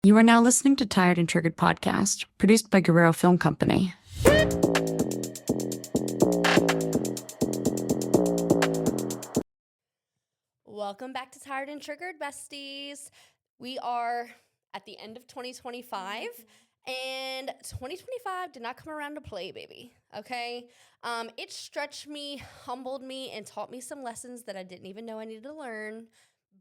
You are now listening to Tired and Triggered Podcast, produced by Guerrero Film Company. Welcome back to Tired and Triggered, besties. We are at the end of 2025, and 2025 did not come around to play, baby, okay? It stretched me, humbled me, and taught me some lessons that I didn't even know I needed to learn,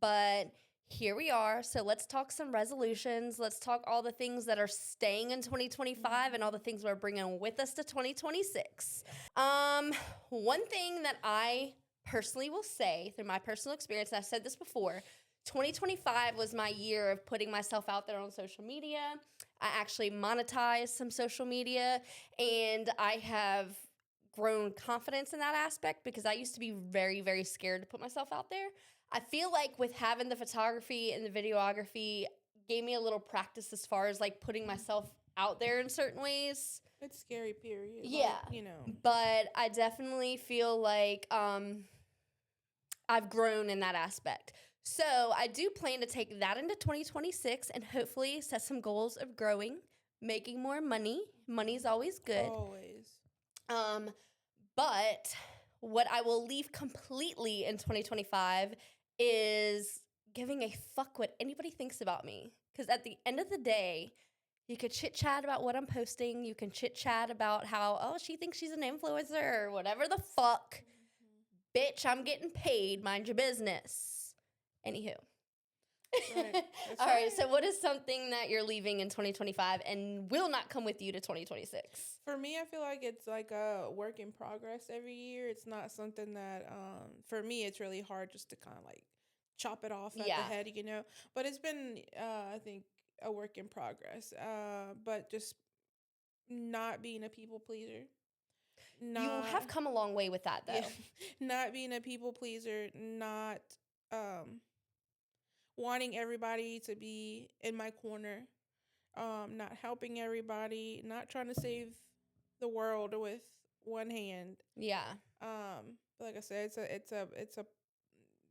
but here we are. So let's talk some resolutions. Let's talk all the things that are staying in 2025 and all the things we're bringing with us to 2026. One thing that I personally will say through my personal experience, and I've said this before, 2025 was my year of putting myself out there on social media. I actually monetized some social media, and I have grown confidence in that aspect because I used to be very, very scared to put myself out there. I feel like with having the photography and the videography gave me a little practice as far as like putting myself out there in certain ways. It's scary, period. Yeah. But I definitely feel like I've grown in that aspect. So I do plan to take that into 2026 and hopefully set some goals of growing, making more money. Money's always good. Always. But what I will leave completely in 2025 is giving a fuck what anybody thinks about me. Because at the end of the day, you could chit chat about what I'm posting. You can chit chat about how, oh, she thinks she's an influencer or whatever the fuck. Bitch, I'm getting paid. Mind your business. Anywho. Right. All right. So, what is something that you're leaving in 2025 and will not come with you to 2026? For me, I feel like it's like a work in progress every year. It's not something that, for me, it's really hard just to kind of like chop it off at the head, But it's been, I think, a work in progress. But just not being a people pleaser. You have come a long way with that, though. Yeah, not being a people pleaser, not wanting everybody to be in my corner, not helping everybody, not trying to save the world with one hand. Yeah. But like I said, it's a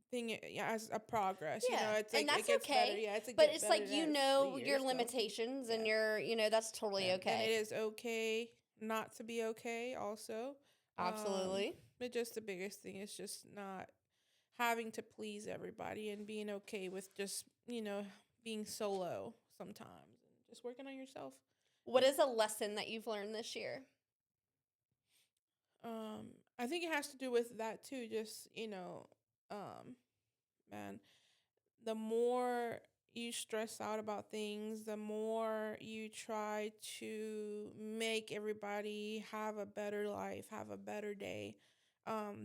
thing, as a progress. Yeah, It's like, and that's it gets okay. better. Yeah, but it's like your limitations and your that's totally okay. And it is okay not to be okay. Also, absolutely. But just the biggest thing is just not having to please everybody and being okay with just, being solo sometimes and just working on yourself. What is a lesson that you've learned this year? I think it has to do with that too. Just, man, the more you stress out about things, the more you try to make everybody have a better life, have a better day.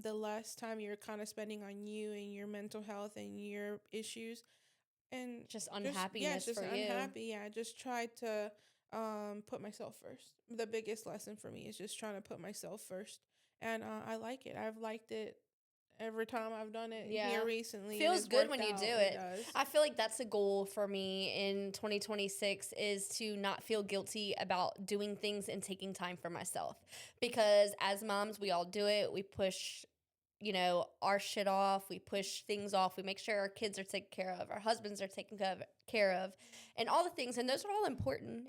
The less time you're kind of spending on you and your mental health and your issues, and just unhappiness just for unhappy. you. Yeah, just try to put myself first. The biggest lesson for me is just trying to put myself first, and I like it. I've liked it every time I've done it here recently. Feels good when you do it. Does. I feel like that's a goal for me in 2026 is to not feel guilty about doing things and taking time for myself. Because as moms, we all do it. We push our shit off. We push things off. We make sure our kids are taken care of. Our husbands are taken care of and all the things. And those are all important.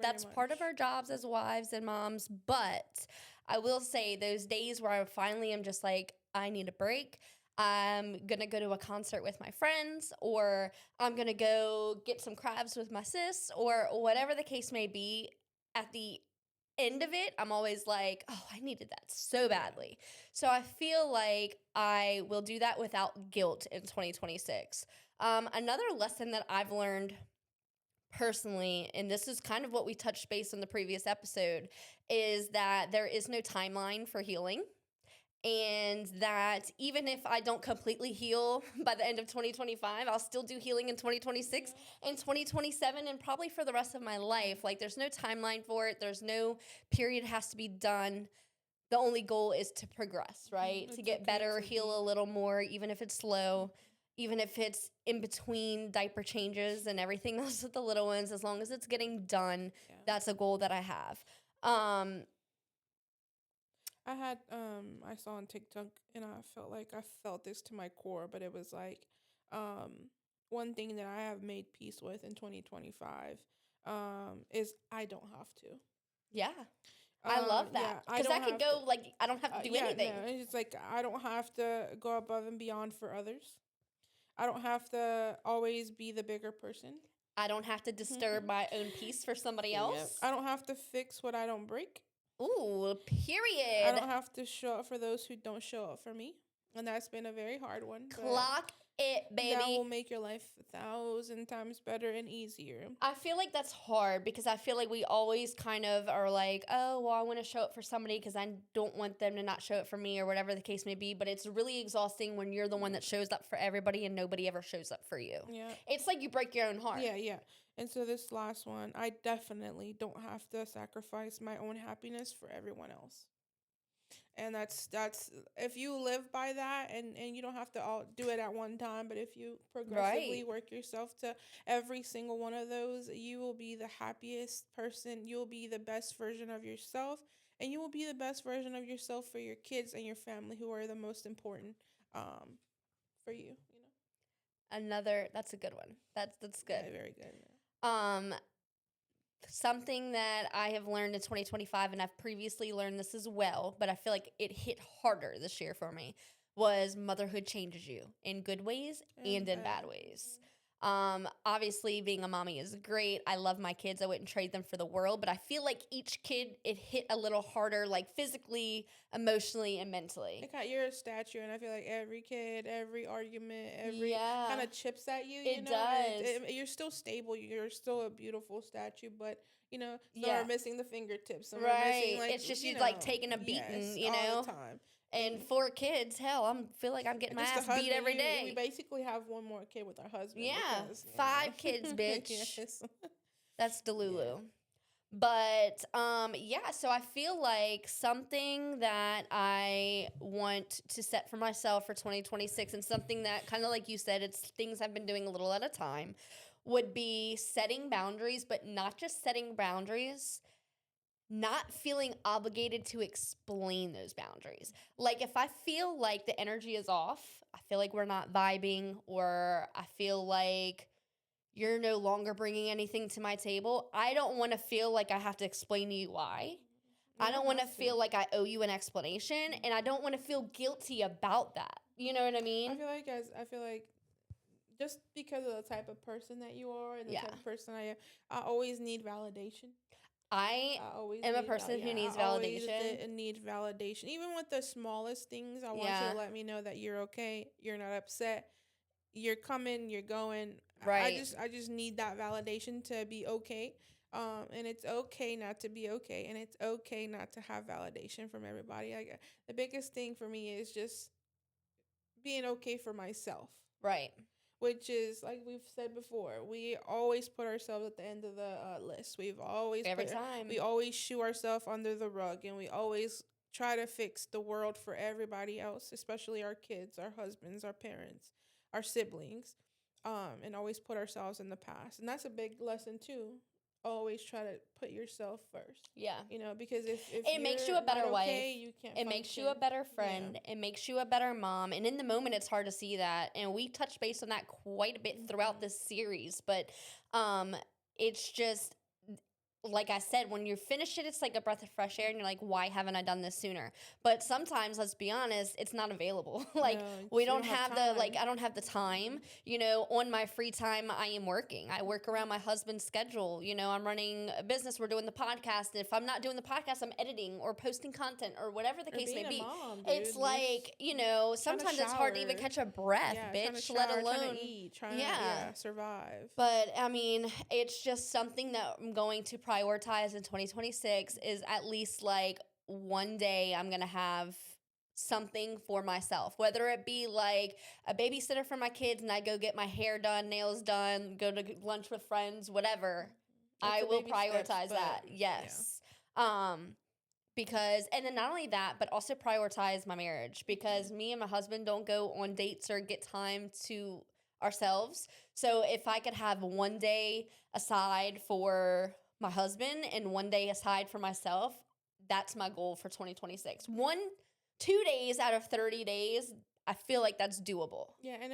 That's part of our jobs as wives and moms. But I will say those days where I finally am just like, I need a break. I'm going to go to a concert with my friends, or I'm going to go get some crabs with my sis, or whatever the case may be. At the end of it, I'm always like, oh, I needed that so badly. So I feel like I will do that without guilt in 2026. Another lesson that I've learned personally, and this is kind of what we touched base on the previous episode, is that there is no timeline for healing. And that even if I don't completely heal by the end of 2025, I'll still do healing in 2026 and 2027 and probably for the rest of my life. Like, there's no timeline for it. There's no period has to be done. The only goal is to progress, right? To get better, heal a little more, even if it's slow, even if it's in between diaper changes and everything else with the little ones. As long as it's getting done, that's a goal that I have. I saw on TikTok and I felt like I felt this to my core, but it was like, one thing that I have made peace with in 2025 is I don't have to. Yeah. I love Yeah, that. I Because don't that could have to. go, like, I don't have to do Yeah, no, anything. it's like I don't have to go above and beyond for others. I don't have to always be the bigger person. I don't have to disturb my own peace for somebody Yep. else. I don't have to fix what I don't break. Ooh, I period. don't have to show up for those who don't show up for me. And that's been a very hard one. But Clock it, that will baby. make your life 1,000 times better and easier. I feel like that's hard because I feel like we always kind of are like, oh, well, I want to show up for somebody because I don't want them to not show up for me or whatever the case may be. But it's really exhausting when you're the one that shows up for everybody and nobody ever shows up for you. Yeah. It's like you break your own heart. Yeah, yeah. And so this last one, I definitely don't have to sacrifice my own happiness for everyone else. And that's if you live by that, and you don't have to all do it at one time, but if you progressively Right. work yourself to every single one of those, you will be the happiest person. You'll be the best version of yourself, and you will be the best version of yourself for your kids and your family, who are the most important for you, you know. That's a good one. That's Yeah, good. very good. Um, Something that I have learned in 2025, and I've previously learned this as well, but I feel like it hit harder this year for me, was motherhood changes you in good ways and in bad ways. Obviously, being a mommy is great. I love my kids. I wouldn't trade them for the world, but I feel like each kid, it hit a little harder, like physically, emotionally, and mentally. Like how you're a statue, and I feel like every kid, every argument, every Yeah, kind of chips at you. it You know, and does. you're still stable. You're still a beautiful statue, but some Yeah, are missing the fingertips. Some are missing right. like It's just you like taking a yes, beating, all the time. And And 4 kids, hell, feel like I'm getting and my just a ass beat husband. every We day. basically have one more kid with our husband. Yeah, Because 5 kids, bitch. yes. That's Yeah. delulu. But yeah, so I feel like something that I want to set for myself for 2026, and something that kind of like you said, it's things I've been doing a little at a time, would be setting boundaries, but not just setting boundaries, not feeling obligated to explain those boundaries. Like if I feel like the energy is off, I feel like we're not vibing, or I feel like you're no longer bringing anything to my table, I don't want to feel like I have to explain to you why. I don't want to feel like I owe you an explanation, and I don't want to feel guilty about that. You know what I mean? I feel like just because of the type of person that you are and the Yeah. type of person I am, I always need validation. I I always am a need person who needs I always validation. need validation. Even with the smallest things, I want you Yeah. to let me know that you're okay, you're not upset, you're coming, you're going. Right. I just need that validation to be okay. And it's okay not to be okay, and it's okay not to have validation from everybody. Like the biggest thing for me is just being okay for myself, Right. which is like we've said before, we always put ourselves at the end of the list. Every time. We always shoo ourselves under the rug, and we always try to fix the world for everybody else, especially our kids, our husbands, our parents, our siblings, and always put ourselves in the past. And that's a big lesson too. Always try to put yourself first. Yeah. Because if It makes you you're a better not wife. okay, you can't. It makes you a function. better Yeah. friend. It makes you a better mom. And in the moment, it's hard to see that. And we touched base on that quite a bit throughout this series. But it's just, like I said, when you finish it, it's like a breath of fresh air, and you're like, why haven't I done this sooner? But sometimes, let's be honest, it's not available. Like, No, we you don't have the, time. like, I don't have the time. On my free time, I am working. I work around my husband's schedule. I'm running a business. We're doing the podcast. And if I'm not doing the podcast, I'm editing or posting content or whatever the Or case may being a be. mom, It's dude, like, sometimes it's hard to even shower. catch a breath, Trying to bitch, let shower, alone. trying to eat, trying Yeah. to survive. But I mean, it's just something that I'm going to prioritize in 2026, is at least like one day I'm going to have something for myself, whether it be like a babysitter for my kids and I go get my hair done, nails done, go to lunch with friends, whatever. That's I the will baby steps, prioritize but that. Yes. Because, and then not only that, but also prioritize my marriage, because me and my husband don't go on dates or get time to ourselves. So if I could have one day aside for my husband and one day aside for myself, that's my goal for 2026. 2 days out of 30 days, I feel like that's doable. Yeah, and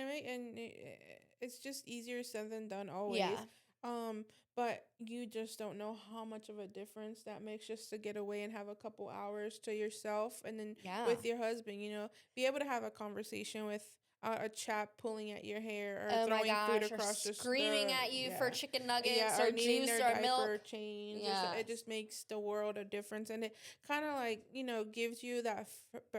it's just easier said than done always. Yeah. But you just don't know how much of a difference that makes just to get away and have a couple hours to yourself, and then Yeah. with your husband, be able to have a conversation with a chap pulling at your hair or Oh my throwing food gosh, or across the screaming at you for chicken nuggets yeah, or or needing juice their or milk. diaper changed. Yeah. It just makes the world a difference, and it kind of like gives you that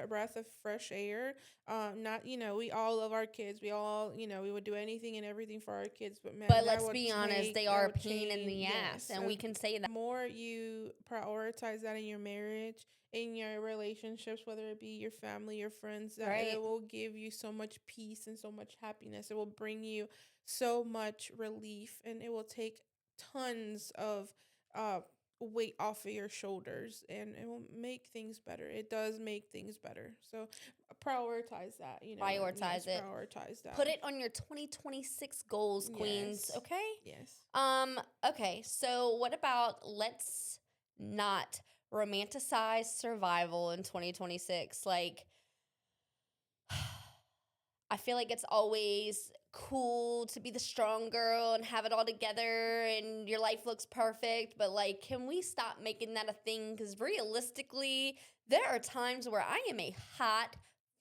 breath of fresh air. Not we all love our kids. We all we would do anything and everything for our kids, but man, But that let's would be honest, they that are a would pain in change. the ass, Yes, and we can say the that. more you prioritize that in your marriage, in your relationships, whether it be your family, your friends, that Right. it will give you so much peace and so much happiness. It will bring you so much relief, and it will take tons of uh weight off of your shoulders, and it will make things better. It does make things better. So prioritize that, Prioritize it. prioritize that. Put it on your 2026 goals, queens, Yes. okay? Yes. Okay, so what about let's not romanticize survival in 2026? Like, I feel like it's always cool to be the strong girl and have it all together and your life looks perfect. But, like, can we stop making that a thing? Because realistically, there are times where I am a hot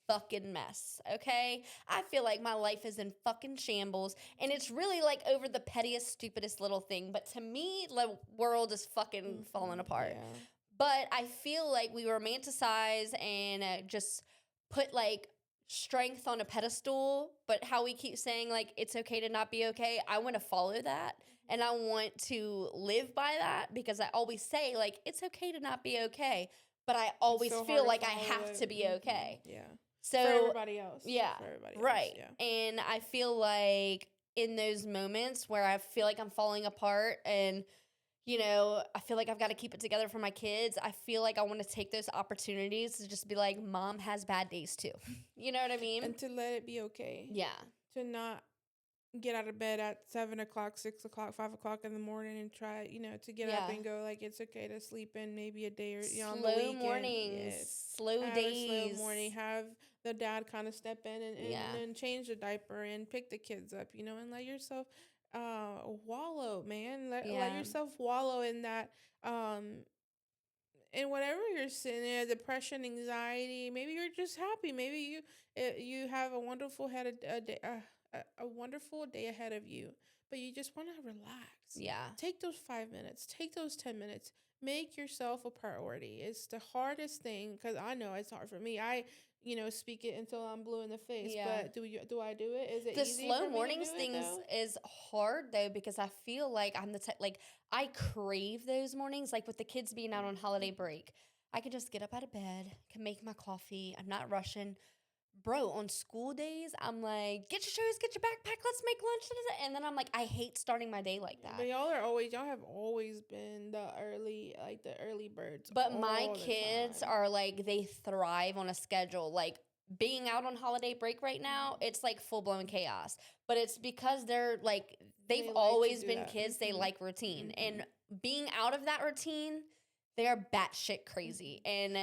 fucking mess, okay? I feel like my life is in fucking shambles. And it's really like over the pettiest, stupidest little thing. But to me, the world is fucking falling apart. Yeah. But I feel like we romanticize and just put like strength on a pedestal, but how we keep saying like it's okay to not be okay. I want to follow that and I want to live by that because I always say like it's okay to not be okay, but I always so feel hard to like I follow have it. to be okay. Yeah. So For everybody else. yeah, For everybody right. else. Yeah. And I feel like in those moments where I feel like I'm falling apart and I feel like I've got to keep it together for my kids. I feel like I want to take those opportunities to just be like, mom has bad days too. You know what I mean? And to let it be okay. Yeah. To not get out of bed at 7 o'clock, 6 o'clock, 5 o'clock in the morning and try, to get up Yeah. and go like it's okay to sleep in maybe a day or on the Slow weekend. mornings, Yes. slow Have days. a slow morning. Have the dad kind of step in Yeah. and change the diaper and pick the kids up, and let yourself wallow, man. Let Yeah. yourself wallow in that and whatever you're sitting there, depression, anxiety, maybe you're just happy. Maybe you have a wonderful a wonderful day ahead of you, but you just want to relax. Yeah. Take those 5 minutes. Take those 10 minutes. Make yourself a priority. It's the hardest thing because I know it's hard for me. I speak it until I'm blue in the face. Yeah. But do I do it? Is it The easy slow for me to mornings do it, things though? is hard though because I feel like I'm the type like I crave those mornings like with the kids being out on holiday break. I can just get up out of bed, can make my coffee. I'm not rushing. Bro, on school days, I'm like, get your shoes, get your backpack, let's make lunch. And then I'm like, I hate starting my day like that. But y'all have always been the early birds. But my all the kids time. are like, they thrive on a schedule. Like being out on holiday break right now, it's like full blown chaos. But it's because they're like, They they've like to always do been that. kids. They Mhm. like routine. Mhm. And being out of that routine, they're batshit crazy. And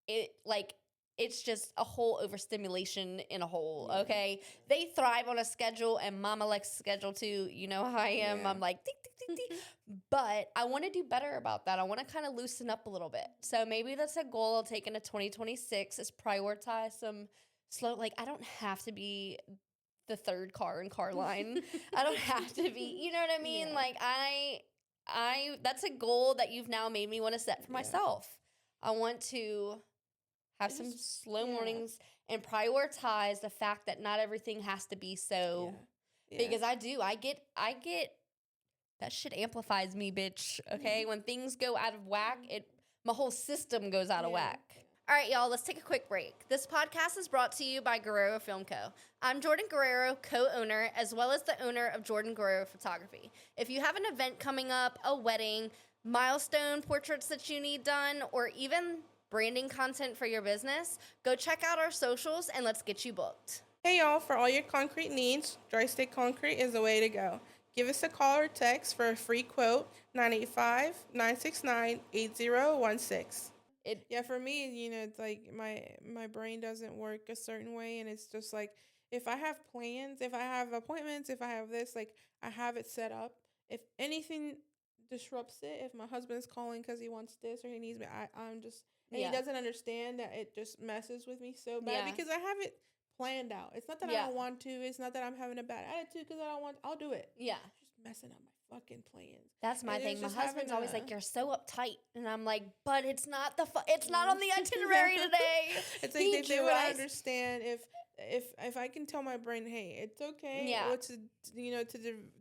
it like, it's just a whole overstimulation in a whole, Yeah. okay? They thrive on a schedule, and mama likes schedule too. You know how I am. Yeah. I'm like, tick, tick, tick, tick. But I want to do better about that. I want to kind of loosen up a little bit. So maybe that's a goal I'll take into 2026 is prioritize some slow, like I don't have to be the third car in car line. I don't have to be, you know what I mean? Yeah. Like I that's a goal that you've now made me want to set for Yeah. myself. I want to have some Just- slow yeah. mornings and prioritize the fact that not everything has to be so Yeah. because I do. I get that shit amplifies me, bitch. Okay? When things go out of whack, my whole system goes out of Yeah. whack. All right, y'all, let's take a quick break. This podcast is brought to you by Guerrero Film Co. I'm Jordan Guerrero, co-owner, as well as the owner of Jordan Guerrero Photography. If you have an event coming up, a wedding, milestone portraits that you need done, or even branding content for your business, go check out our socials and let's get you booked. Hey y'all, for all your concrete needs, Dry Stick Concrete is the way to go. Give us a call or text for a free quote, 985-969-8016. Yeah, for me, it's like my brain doesn't work a certain way, and it's just like if I have plans, if I have appointments, if I have this, like I have it set up. If anything disrupts it, if my husband's calling because he wants this or he needs me, I'm just and he Yeah. doesn't understand that it just messes with me so bad Yeah. because I have it planned out. It's not that I Yeah. don't want to. It's not that I'm having a bad attitude because I don't want. I'll do it. Yeah. It's just messing up my fucking plans. That's my And thing. it's My just husband's having always like, a "You're so uptight," and I'm like, "But it's not it's not on the itinerary today." It's like He they would drives. understand if I can tell my brain, hey, it's okay, Yeah. or to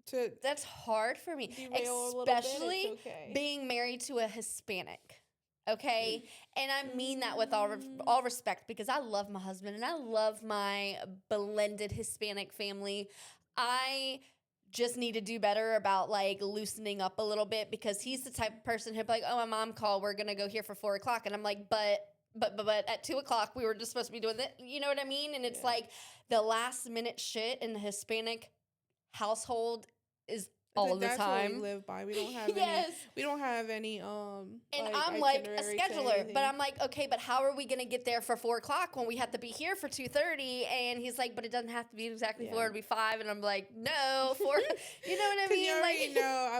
to That's hard for me, derail a little bit, especially it's okay. being married to a Hispanic. Okay, and I mean that with Mm. all respect because I love my husband and I love my blended Hispanic family. I just need to do better about like loosening up a little bit because he's the type of person who'd be like, "Oh, my mom called. We're gonna go here for 4 o'clock," and I'm like, But at 2 o'clock we were just supposed to be doing that. You know what I mean? And it's Yeah. like the last minute shit in the Hispanic household is It's all like the that's what we time. live by. We don't have Yes. any And like I'm like a itinerary to scheduler, but anything. I'm like, okay, but how are we gonna get there for 4 o'clock when we have to be here for 2:30? And he's like, but it doesn't have to be exactly Yeah. 4; it'll be 5. And I'm like, no, 4. You know what I Because mean? you already Like,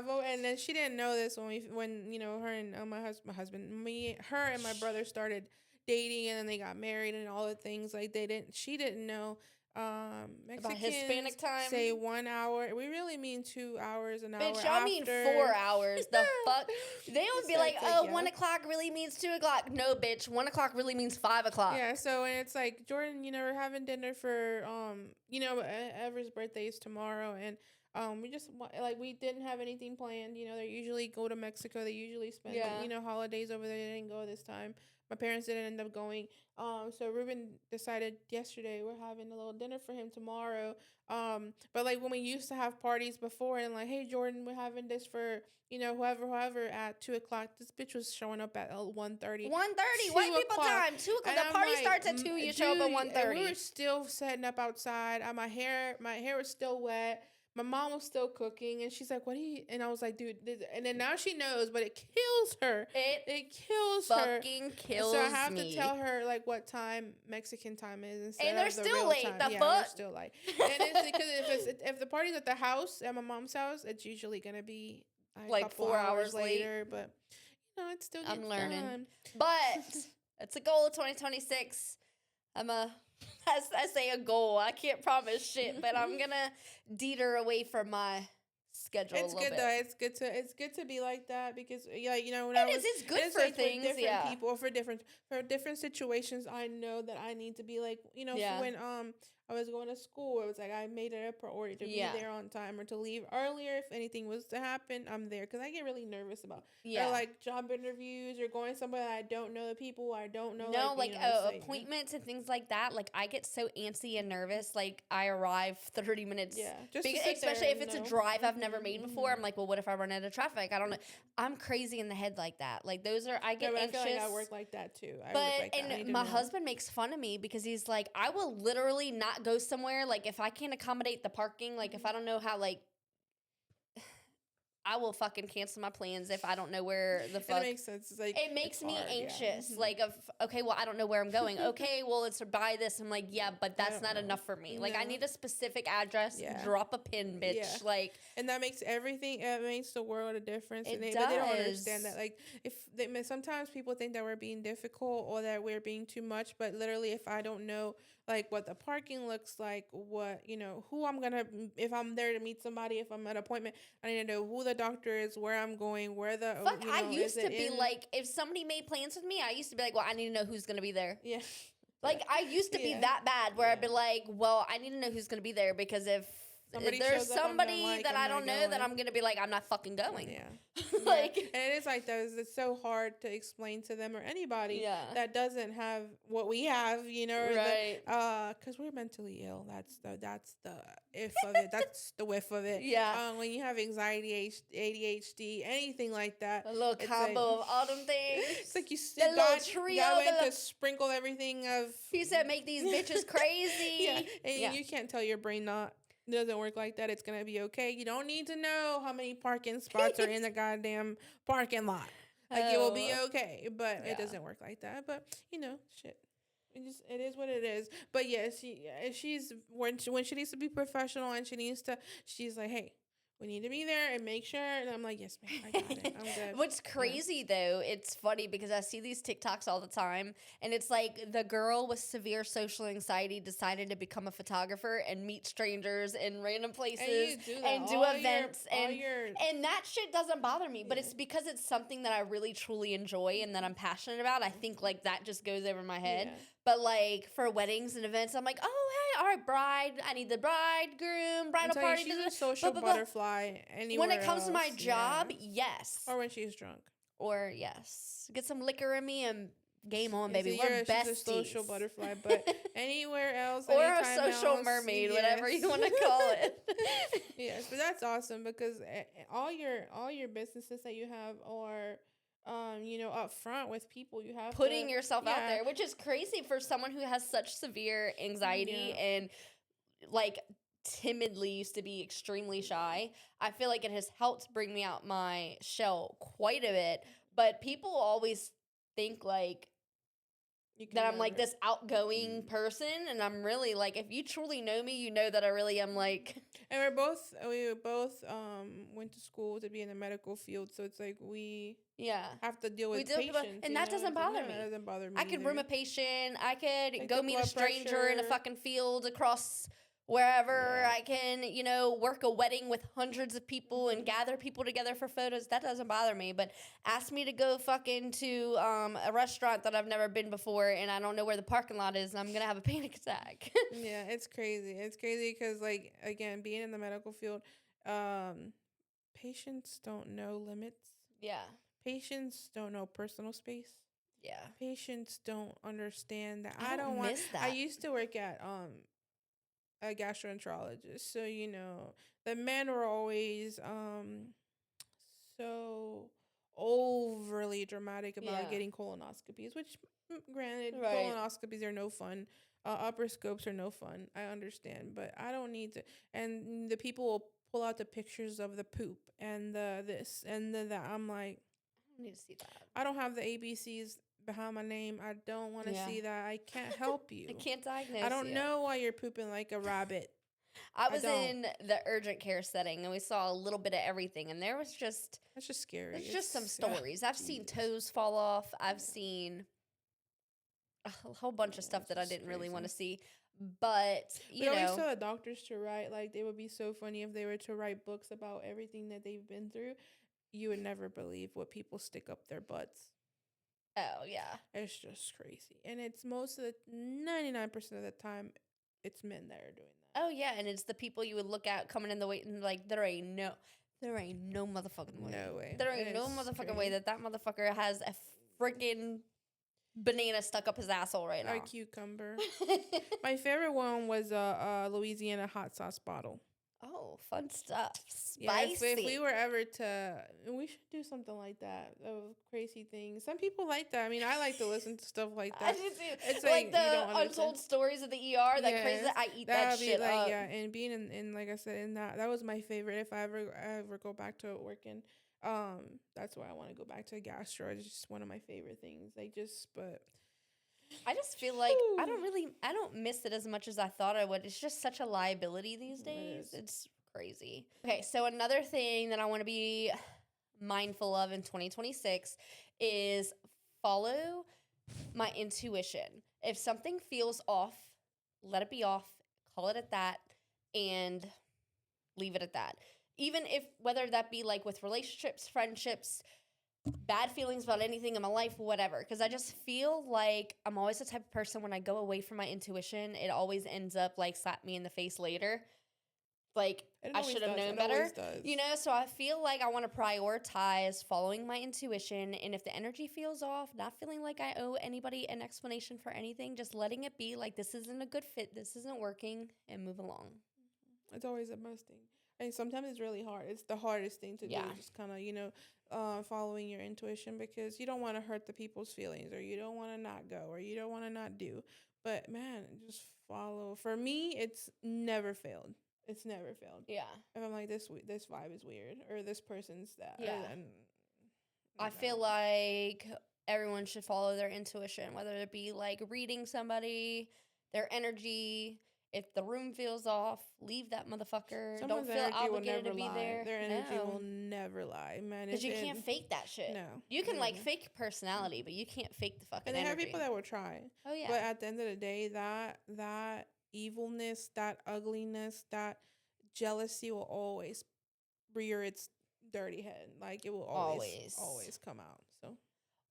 know, and then she didn't know this when her and my husband, her and my brother started dating, and then they got married and all the things like she didn't know. about Mexicans Hispanic time. say 1 hour. We really mean 2 hours, an hour Bitch, y'all mean after. 4 hours. The fuck? They would be So like, it's oh, yeah. 1 o'clock really means 2 o'clock. No, bitch, 1 o'clock really means 5 o'clock. Yeah, so and it's like Jordan, we're having dinner for Ever's birthday is tomorrow, and we just like we didn't have anything planned. They usually go to Mexico. They usually spend Yeah. holidays over there. They didn't go this time. My parents didn't end up going. So Ruben decided yesterday we're having a little dinner for him tomorrow. But like when we used to have parties before, and like, hey Jordan, we're having this for whoever at 2 o'clock. This bitch was showing up at 1:30. 1:30, white 2 people o'clock. time. 2 o'clock. And The I'm party like, starts at 2. You show up at dude, and we 1:30. were still setting up outside. My hair was still wet. My mom was still cooking, and she's like, "What do you?" And I was like, "Dude," and then now she knows, but it kills her. It kills her. Fucking kills So I have me. to tell her like what time Mexican time is instead And they're of the still real late, time. the Yeah, fuck? they're still late. And it's because if the party's at the house at my mom's house, it's usually gonna be a Like couple 4 hours late. later, but it still gets I'm learning. done. But it's a goal of 2026. I say a goal. I can't promise shit, but I'm gonna deter away from my schedule It's a little good bit. though. It's good to be like that because when I It was is. It's good it's for like things. with different Yeah. people for different situations. I know that I need to be like Yeah. when I was going to school, it was like I made it a priority to Yeah. be there on time or to leave earlier if anything was to happen. I'm there because I get really nervous about Yeah. or like job interviews or going somewhere that I don't know the people. I don't know. No, like it's like, appointments and things like that. Like I get so antsy and nervous. Like I arrive 30 minutes. Yeah, just to sit Especially there if and it's a know. drive I've never made before. Mhm. I'm like, well, what if I run out of traffic? I don't know. I'm crazy in the head like that. Like those are I get No, but anxious. I feel like I work like that too. I But work like that. I need and to my know. husband makes fun of me because he's like, I will literally not go somewhere. Like if I can't accommodate the parking, like if I don't know how, like I will fucking cancel my plans if I don't know where the And fuck. it makes sense. It's like It makes it's me hard, yeah. anxious. Mhm. Like, okay, well, I don't know where I'm going. Okay, well, it's to buy this. I'm like, yeah, but that's don't not know. enough for me. Like, I No. need a specific address. Yeah. Drop a pin, bitch. Yeah. Like, And that makes everything. It makes the world a difference. It But they don't understand does. that. Like, sometimes people think that we're being difficult or that we're being too much. But literally, if I don't know like what the parking looks like, what who I'm gonna if I'm there to meet somebody, if I'm at an appointment, I need to know who the doctor is, where I'm going, where the fuck, I is used to it be in- like, if somebody made plans with me, I used to be like, well, I need to know who's going to be there. yeah. Like, I used to be Yeah. that bad where I'd Yeah. be like, well, I need to know who's going to be there because if Somebody there's shows up I'm not somebody like, that I'm I not don't know, then going. I'm going to be like, I'm not fucking going. Yeah. Like, And it is like that. It's so hard to explain to them or anybody Yeah. that doesn't have what we have, or Right. because we're mentally ill. That's the if of it. That's the whiff of it. Yeah. When you have anxiety, ADHD, anything like that, A little it's combo like- of all them things. it's like you That little God, trio, God went the- to sprinkle everything of. He said, make these bitches crazy. Yeah, and Yeah. you can't tell your brain not. Doesn't work like that. It's gonna be okay. You don't need to know how many parking spots are in the goddamn parking lot. Like it will be Oh, okay, but it yeah. doesn't work like that. But shit. It is what it is. But yeah, she's when she needs to be professional and she's like, hey, we need to be there and make sure. And I'm like, yes, ma'am, I got it. I'm good. What's Yeah. crazy though, it's funny because I see these TikToks all the time, and it's like the girl with severe social anxiety decided to become a photographer and meet strangers in random And places you do that. and do All events all and your that shit doesn't bother me, but Yeah. it's because it's something that I really truly enjoy and that I'm passionate about. I think like that just goes over my head. Yeah. But like for weddings and events, I'm like, oh hey, all right, bride, I need the bridegroom, I'm bridal telling you, party. she's da, a da, social blah, blah, blah. butterfly anywhere When it comes to my else. job, Yeah. yes. Or when she's drunk. Or yes, get some liquor in me and game on, Yeah, baby. see, We're she's a social besties. butterfly, but anywhere else, Or a anytime social else, mermaid, whatever you yes. want to call it. Yes, but that's awesome because all your businesses that you have are up front with people. You have Putting to yourself out yeah. there, which is crazy for someone who has such severe anxiety Yeah. and like timidly used to be extremely shy. I feel like it has helped bring me out my shell quite a bit, but people always think like You can that I'm like never. this outgoing person, and I'm really like, if you truly know me, you know that I really am like, And we both went to school to be in the medical field, so it's like we yeah. have to deal We with deal with people, patients, and that doesn't It's like, bother no, me. that doesn't bother me I could room either. a patient. I could Take go the meet a blood stranger in a pressure. fucking field across wherever. Yeah. I can, work a wedding with hundreds of people and gather people together for photos. That doesn't bother me. But ask me to go fucking to a restaurant that I've never been before, and I don't know where the parking lot is, and I'm gonna have a panic attack. Yeah, it's crazy. It's crazy because, like, again, being in the medical field, patients don't know limits. Yeah, Patients don't know personal space. yeah. Patients don't understand that I I don't don't want. miss I that. used to work at a gastroenterologist, so the men were always so overly dramatic about Yeah. getting colonoscopies, which, granted, Right. colonoscopies are no fun. Upper scopes are no fun. I understand, but I don't need to. And the people will pull out the pictures of the poop and the this and the that. I'm like, I don't need to see that. I don't have the ABCs behind my name. I don't want to Yeah. see that. I can't help you. I can't diagnose I don't you. know why you're pooping like a rabbit. I was don't. in the urgent care setting and we saw a little bit of everything, and there was just That's just scary. there's just some It's stories. I've seen Jesus. toes fall off. I've Yeah. seen a whole bunch of stuff It's that I just didn't really want to crazy. see. But, We always tell the doctors to write, like, they would be so funny if they were to write books about everything that they've been through. You would never believe what people stick up their butts. oh, yeah. It's just crazy. And it's most of the 99% of the time, it's men that are doing that. Oh, yeah, and it's the people you would look at coming in the wait and like there ain't no motherfucking way. No way. There ain't no It's motherfucking way crazy. that motherfucker has a freaking banana stuck up his asshole right Or now. cucumber. My favorite one was Louisiana hot sauce bottle. Oh, fun stuff. Yeah, Spicy. if we were ever to, we should do something like that of crazy things. Some people like that. I mean, I like to listen to stuff like I that. do too. It's like like, you the don't untold understand. stories of the ER, that crazy. Yes, I eat that would be shit like up. yeah, and being in like I said in that was my favorite. If I ever go back to working, that's why I want to go back to gastro. It's just one of my favorite things. But I just feel like I don't miss it as much as I thought I would. It's just such a liability these It days. is. It's crazy. Okay, so another thing that I want to be mindful of in 2026 is follow my intuition. If something feels off, let it be off, call it at that, and leave it at that. Even if, whether that be like with relationships, friendships, bad feelings about anything in my life, whatever. Because I just feel like I'm always the type of person, when I go away from my intuition, it always ends up like slap me in the face later. Like, I should have known better. So I feel like I want to prioritize following my intuition. And if the energy feels off, not feeling like I owe anybody an explanation for anything, just letting it be like, this isn't a good fit, this isn't working, and move along. It's always the best thing. And sometimes it's really hard. It's the hardest thing to do. Just kind of, following your intuition, because you don't want to hurt the people's feelings, or you don't want to not go, or you don't want to not do. But man, just follow. For me, it's never failed. It's never failed. Yeah. If I'm like, this vibe is weird, or this person's that. Yeah. I feel know. like everyone should follow their intuition, whether it be like reading somebody, their energy. If the room feels off, leave that motherfucker. Don't Someone's feel energy will obligated to never be lie. there. Their energy will No. never lie, man. Because you can't fake that shit. No. You can like Mm-mm. fake personality, but you can't fake the fucking And they have energy. people that will try. Oh, yeah. But at the end of the day, that evilness, that ugliness, that jealousy will always rear its dirty head. Like it will Always. always come out. So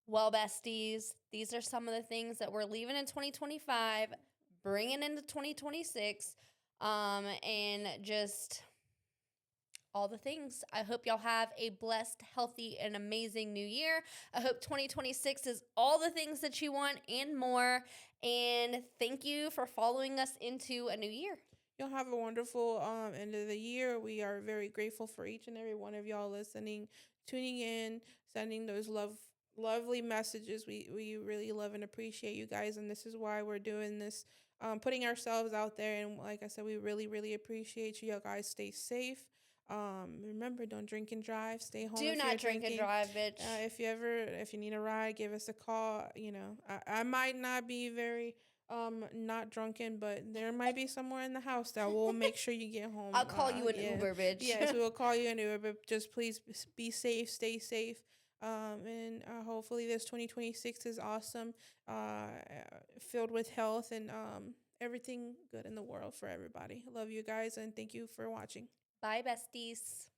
Well, besties, these are some of the things that we're leaving in 2025, bringing into 2026, and just all the things. I hope y'all have a blessed, healthy, and amazing new year. I hope 2026 is all the things that you want and more. And thank you for following us into a new year. y'all have a wonderful end of the year. We are very grateful for each and every one of y'all listening, tuning in, sending those lovely messages. We really love and appreciate you guys, and this is why we're doing this, putting ourselves out there. And like I said, we really appreciate you. Y'all guys stay safe. Remember, don't drink and drive. Stay home. Do if not you're drink and drinking. drive, bitch. If you need a ride, give us a call. You know, I might not be very not drunken, but there might be somewhere in the house that will make sure you get home. I'll call you an Yeah. Uber, bitch. Yes, we will call you an Uber, but just please be safe, stay safe. And hopefully this 2026 is awesome, filled with health and everything good in the world for everybody. Love you guys and thank you for watching. Bye, besties.